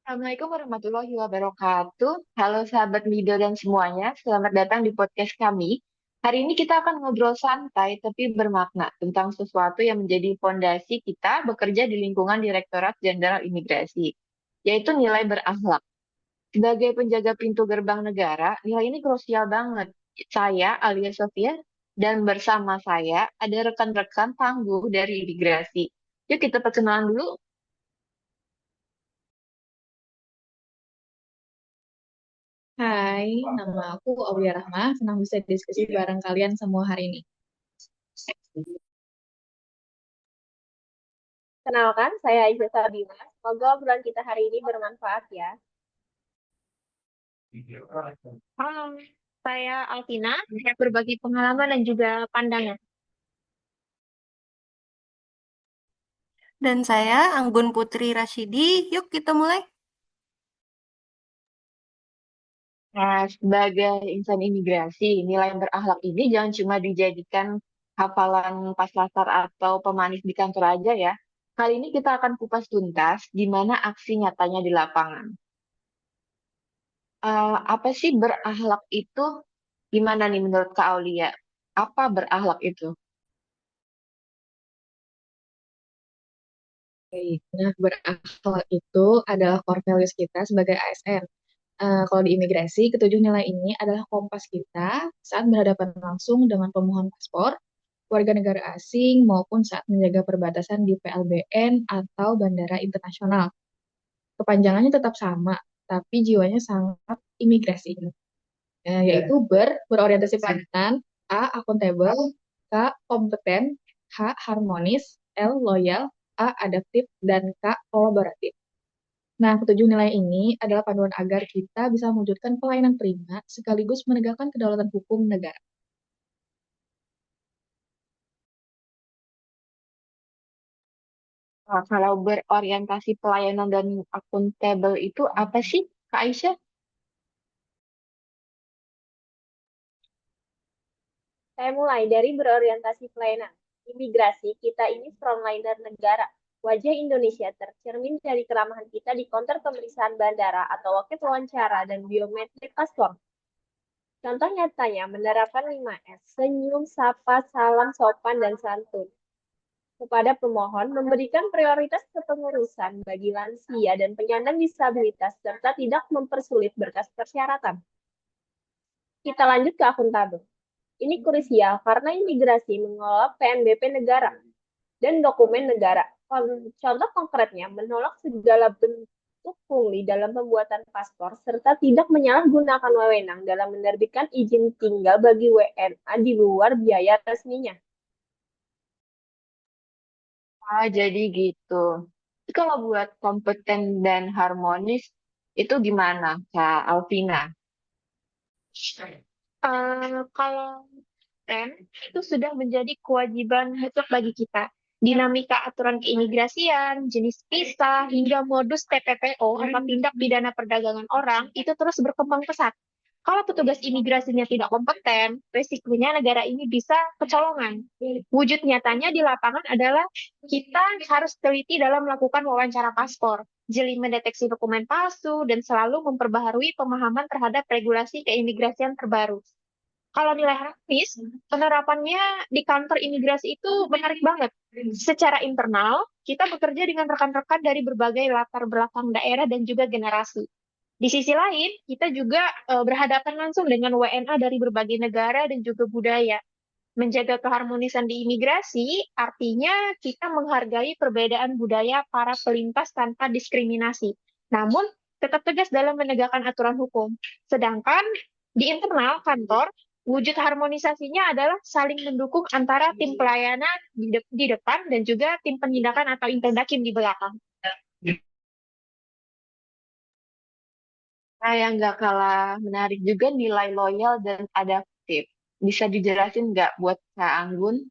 Assalamualaikum warahmatullahi wabarakatuh. Halo sahabat Mido dan semuanya, selamat datang di podcast kami. Hari ini kita akan ngobrol santai tapi bermakna tentang sesuatu yang menjadi fondasi kita bekerja di lingkungan Direktorat Jenderal Imigrasi, yaitu nilai berakhlak. Sebagai penjaga pintu gerbang negara, nilai ini krusial banget. Saya, Alia Sofia, dan bersama saya ada rekan-rekan tangguh dari imigrasi. Yuk kita perkenalan dulu. Hai, nama aku Aulia Rahma. Senang bisa diskusi bareng kalian semua hari ini. Kenalkan, saya Aisyah Sabina. Semoga obrolan kita hari ini bermanfaat ya. Halo, saya Alvina, saya berbagi pengalaman dan juga pandangan. Dan saya Anggun Putri Rasyidi. Yuk kita mulai. Nah, sebagai insan imigrasi, nilai berakhlak ini jangan cuma dijadikan hafalan pas lasar atau pemanis di kantor aja ya. Kali ini kita akan kupas tuntas gimana aksi nyatanya di lapangan. Apa sih berakhlak itu? Gimana nih menurut Kak Aulia? Apa berakhlak itu? Baik. Nah, berakhlak itu adalah core values kita sebagai ASN. Kalau di imigrasi, ketujuh nilai ini adalah kompas kita saat berhadapan langsung dengan pemohon paspor, warga negara asing, maupun saat menjaga perbatasan di PLBN atau bandara internasional. Kepanjangannya tetap sama, tapi jiwanya sangat imigrasi. Yaitu berorientasi pelayanan, A. Akuntabel, K. Kompeten, H. Harmonis, L. Loyal, A. Adaptif, dan K. Kolaboratif. Nah, ketujuh nilai ini adalah panduan agar kita bisa mewujudkan pelayanan prima sekaligus menegakkan kedaulatan hukum negara. Kalau berorientasi pelayanan dan akuntabel itu apa sih, Kak Aisyah? Saya mulai dari berorientasi pelayanan. Imigrasi, kita ini frontliner negara. Wajah Indonesia tercermin dari keramahan kita di konter pemeriksaan bandara atau loket wawancara dan biometrik paspor. Contoh nyatanya menerapkan 5S, senyum, sapa, salam, sopan, dan santun. Kepada pemohon, memberikan prioritas kepengurusan bagi lansia dan penyandang disabilitas serta tidak mempersulit berkas persyaratan. Kita lanjut ke akuntabel. Ini krusial karena imigrasi mengelola PNBP negara dan dokumen negara. Contoh konkretnya, menolak segala bentuk pungli dalam pembuatan paspor serta tidak menyalahgunakan wewenang dalam menerbitkan izin tinggal bagi WNA di luar biaya resminya. Jadi gitu. Tapi kalau buat kompeten dan harmonis, itu gimana, Kak Alvina? Kalau tren itu sudah menjadi kewajiban mutlak bagi kita. Dinamika aturan keimigrasian, jenis visa, hingga modus TPPO atau tindak pidana perdagangan orang itu terus berkembang pesat. Kalau petugas imigrasinya tidak kompeten, resikonya negara ini bisa kecolongan. Wujud nyatanya di lapangan adalah kita harus teliti dalam melakukan wawancara paspor, jeli mendeteksi dokumen palsu, dan selalu memperbaharui pemahaman terhadap regulasi keimigrasian terbaru. Kalau nilai harmonis, penerapannya di kantor imigrasi itu menarik banget. Secara internal, kita bekerja dengan rekan-rekan dari berbagai latar belakang daerah dan juga generasi. Di sisi lain, kita juga berhadapan langsung dengan WNA dari berbagai negara dan juga budaya. Menjaga keharmonisan di imigrasi artinya kita menghargai perbedaan budaya para pelintas tanpa diskriminasi. Namun, tetap tegas dalam menegakkan aturan hukum. Sedangkan di internal kantor, wujud harmonisasinya adalah saling mendukung antara tim pelayanan di depan dan juga tim penindakan atau Inpendakim di belakang. Nah, yang nggak kalah menarik juga nilai loyal dan adaptif. Bisa dijelasin nggak buat Kak Anggun?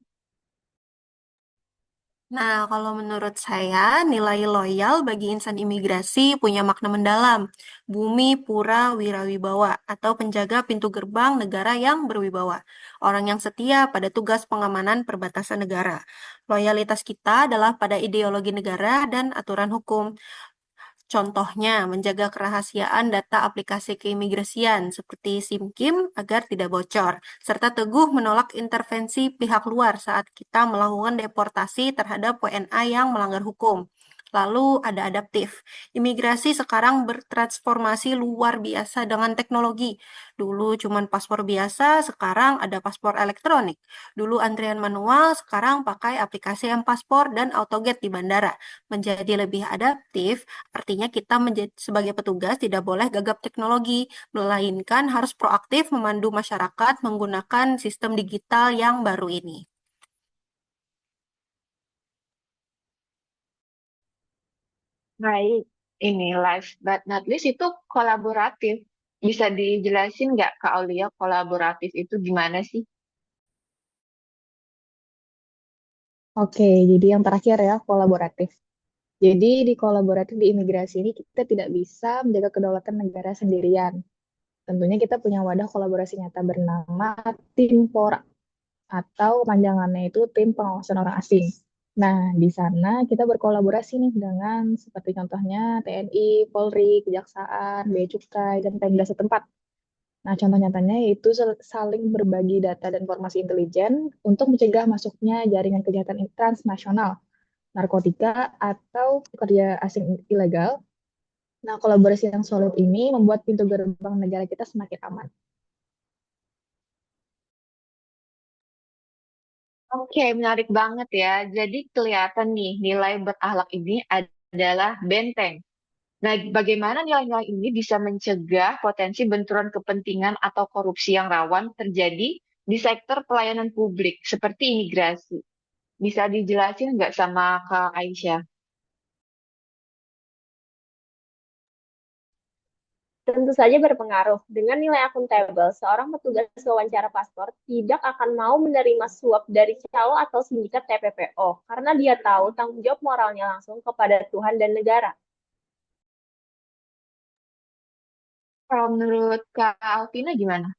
Nah, kalau menurut saya, nilai loyal bagi insan imigrasi punya makna mendalam. Bumi, pura, wirawibawa, atau penjaga pintu gerbang negara yang berwibawa. Orang yang setia pada tugas pengamanan perbatasan negara. Loyalitas kita adalah pada ideologi negara dan aturan hukum. Contohnya, menjaga kerahasiaan data aplikasi keimigrasian seperti SIM-KIM agar tidak bocor, serta teguh menolak intervensi pihak luar saat kita melakukan deportasi terhadap WNA yang melanggar hukum. Lalu ada adaptif. Imigrasi sekarang bertransformasi luar biasa dengan teknologi. Dulu cuma paspor biasa, sekarang ada paspor elektronik. Dulu antrian manual, sekarang pakai aplikasi M-Paspor dan AutoGate di bandara. Menjadi lebih adaptif, artinya kita menjadi sebagai petugas tidak boleh gagap teknologi, melainkan harus proaktif memandu masyarakat menggunakan sistem digital yang baru ini. Baik, ini last but not least itu kolaboratif. Bisa dijelasin nggak Kak Aulia kolaboratif itu gimana sih? Oke, jadi yang terakhir ya, kolaboratif. Jadi di kolaboratif di imigrasi ini kita tidak bisa menjaga kedaulatan negara sendirian. Tentunya kita punya wadah kolaborasi nyata bernama Timpora atau panjangannya itu Tim Pengawasan Orang Asing. Nah, di sana kita berkolaborasi nih dengan seperti contohnya TNI, Polri, Kejaksaan, Bea Cukai, dan Pemda setempat. Nah, contoh nyatanya yaitu saling berbagi data dan informasi intelijen untuk mencegah masuknya jaringan kejahatan transnasional, narkotika, atau pekerja asing ilegal. Nah, kolaborasi yang solid ini membuat pintu gerbang negara kita semakin aman. Oke, menarik banget ya. Jadi kelihatan nih nilai berakhlak ini adalah benteng. Nah, bagaimana nilai-nilai ini bisa mencegah potensi benturan kepentingan atau korupsi yang rawan terjadi di sektor pelayanan publik seperti imigrasi? Bisa dijelasin nggak sama Kak Aisyah? Tentu saja berpengaruh. Dengan nilai akuntabel, seorang petugas wawancara paspor tidak akan mau menerima suap dari calo atau sindikat TPPO karena dia tahu tanggung jawab moralnya langsung kepada Tuhan dan negara. Kalau menurut Kak Alvina gimana?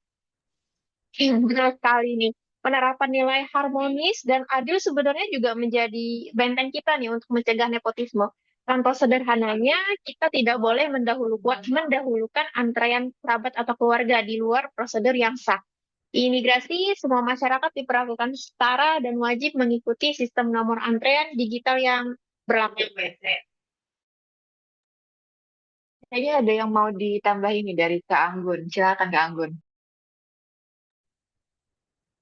Benar sekali nih. Penerapan nilai harmonis dan adil sebenarnya juga menjadi benteng kita nih untuk mencegah nepotisme. Contoh sederhananya, kita tidak boleh mendahulukan antrean kerabat atau keluarga di luar prosedur yang sah. Di imigrasi, semua masyarakat diperlakukan setara dan wajib mengikuti sistem nomor antrean digital yang berlaku. Kayaknya ada yang mau ditambahin nih dari Kak Anggun. Silakan Kak Anggun.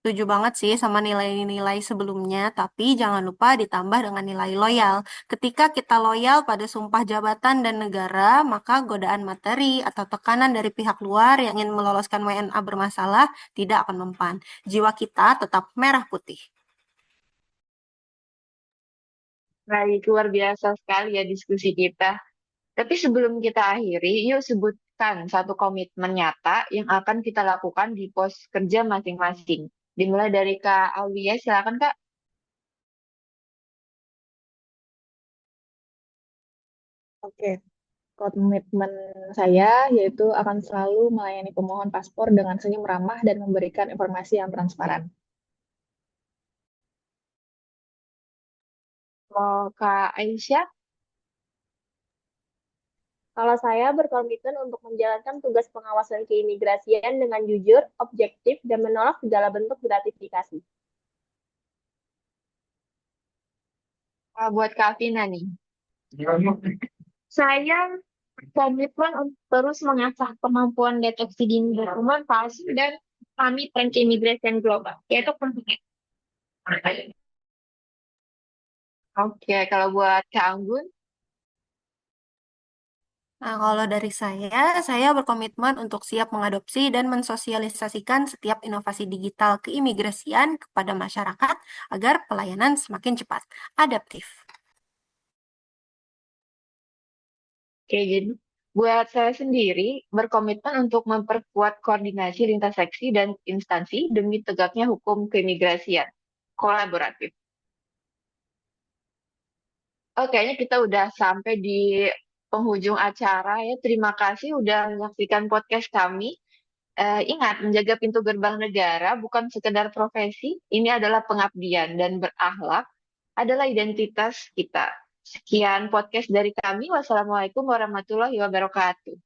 Setuju banget sih sama nilai-nilai sebelumnya, tapi jangan lupa ditambah dengan nilai loyal. Ketika kita loyal pada sumpah jabatan dan negara, maka godaan materi atau tekanan dari pihak luar yang ingin meloloskan WNA bermasalah tidak akan mempan. Jiwa kita tetap merah putih. Baik, luar biasa sekali ya diskusi kita. Tapi sebelum kita akhiri, yuk sebutkan satu komitmen nyata yang akan kita lakukan di pos kerja masing-masing. Dimulai dari Kak Aulia, silakan Kak. Oke, komitmen saya yaitu akan selalu melayani pemohon paspor dengan senyum ramah dan memberikan informasi yang transparan. Mau Kak Aisyah, Kalau saya berkomitmen untuk menjalankan tugas pengawasan keimigrasian dengan jujur, objektif, dan menolak segala bentuk gratifikasi. buat Kak Vina nih. Saya komitmen untuk terus mengasah kemampuan deteksi dini dokumen palsu dan kami tren keimigrasian global, yaitu penting. Oke, kalau buat Kak Anggun, Nah, kalau dari saya berkomitmen untuk siap mengadopsi dan mensosialisasikan setiap inovasi digital keimigrasian kepada masyarakat agar pelayanan semakin cepat, adaptif. oke, jadi buat saya sendiri berkomitmen untuk memperkuat koordinasi lintas seksi dan instansi demi tegaknya hukum keimigrasian kolaboratif. Oh, kayaknya kita udah sampai di penghujung acara ya. Terima kasih udah menyaksikan podcast kami. Ingat, menjaga pintu gerbang negara bukan sekedar profesi, ini adalah pengabdian dan berakhlak adalah identitas kita. Sekian podcast dari kami. Wassalamualaikum warahmatullahi wabarakatuh.